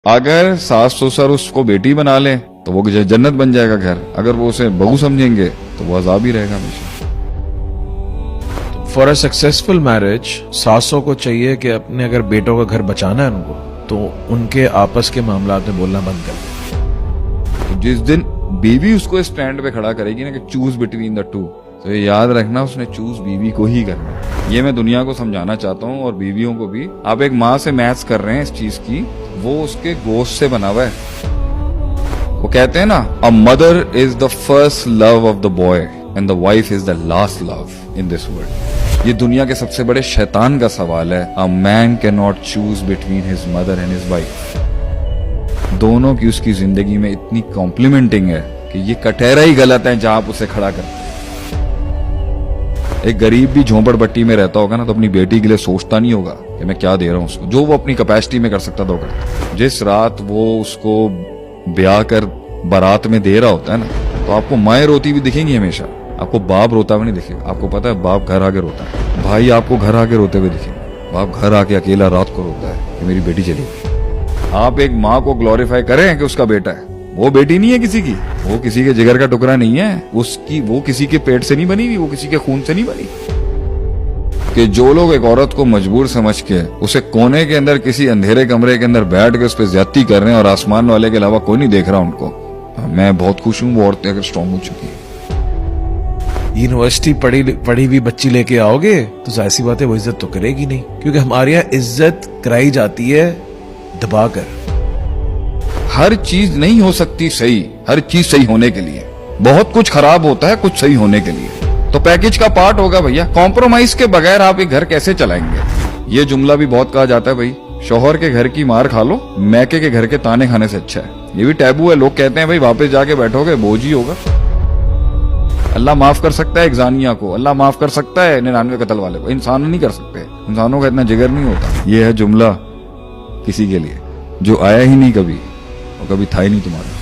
अगर सास ससुर उसको बेटी बना ले तो वो जन्नत बन जाएगा घर, अगर वो उसे बहू समझेंगे तो वो अजाब ही रहेगा हमेशा। फॉर अ सक्सेसफुल मैरिज सासों को चाहिए कि अपने अगर बेटों का घर बचाना है उनको, तो उनके आपस के मामलात में बोलना बंद कर दें। तो जिस दिन बीवी उसको स्टैंड पे खड़ा करेगी ना कि चूज बिटवीन द टू, तो ये याद रखना उसने चूज बीवी को ही करना है। ये मैं दुनिया को समझाना चाहता हूँ और बीवियों को भी। आप एक माँ से मैच कर रहे हैं इस चीज की, वो उसके गोश्त से बना हुआ है। वो कहते हैं ना, a mother is the first love of the boy and the wife is the last love in this world. ये दुनिया के सबसे बड़े शैतान का सवाल है। A man can not choose between his mother and his wife. दोनों की उसकी जिंदगी में इतनी कॉम्प्लीमेंटिंग है कि ये कटहरा ही गलत है जहां आप उसे खड़ा करते हैं। एक गरीब भी झोंपड़पट्टी में रहता होगा ना, तो अपनी बेटी के लिए सोचता नहीं होगा कि मैं क्या दे रहा हूं उसको। जो वो अपनी कैपेसिटी में कर सकता था वो करता। जिस रात वो उसको ब्याह कर बारात में दे रहा होता है ना, तो आपको माएं रोती भी दिखेंगी हमेशा, आपको बाप रोता हुआ नहीं दिखेगा। आपको पता है बाप घर आके रोता है, भाई आपको घर आके रोते हुए दिखेंगे। बाप घर आके अकेला रात को रोता है कि मेरी बेटी चली गई। आप एक माँ को ग्लोरीफाई करें कि उसका बेटा है, वो बेटी नहीं है किसी की, वो किसी के जिगर का टुकड़ा नहीं है, उसकी वो किसी के पेट से नहीं बनी हुई, वो किसी के खून से नहीं बनी। कि जो लोग एक औरत को मजबूर समझ के उसे कोने के अंदर किसी अंधेरे कमरे के अंदर बैठ के उस पर ज्यादती कर रहे हैं और आसमान वाले के अलावा कोई नहीं देख रहा उनको, मैं बहुत खुश हूँ वो औरतें अगर स्ट्रांग हो चुकी है। यूनिवर्सिटी पढ़ी हुई बच्ची लेके आओगे तो जाहिर सी बात है वो इज्जत तो करेगी नहीं, क्योंकि हमारे यहाँ इज्जत कराई जाती है दबाकर। हर चीज नहीं हो सकती सही, हर चीज सही होने के लिए बहुत कुछ खराब होता है कुछ सही होने के लिए, तो पैकेज का पार्ट होगा भैया। कॉम्प्रोमाइज के बगैर आप एक घर कैसे चलाएंगे? ये जुमला भी बहुत कहा जाता है भाई, शौहर के घर की मार खा लो मैके के घर के ताने खाने से अच्छा है। ये भी टैबू है, लोग कहते हैं भाई वापस जाके बैठोगे बोझ ही होगा। अल्लाह माफ कर सकता है एक जानिया को, अल्लाह माफ कर सकता है 99 कत्ल वाले को, इंसान नहीं कर सकते। इंसानों का इतना जिगर नहीं होता। ये है जुमला किसी के लिए जो आया ही नहीं कभी और कभी था ही नहीं तुम्हारा।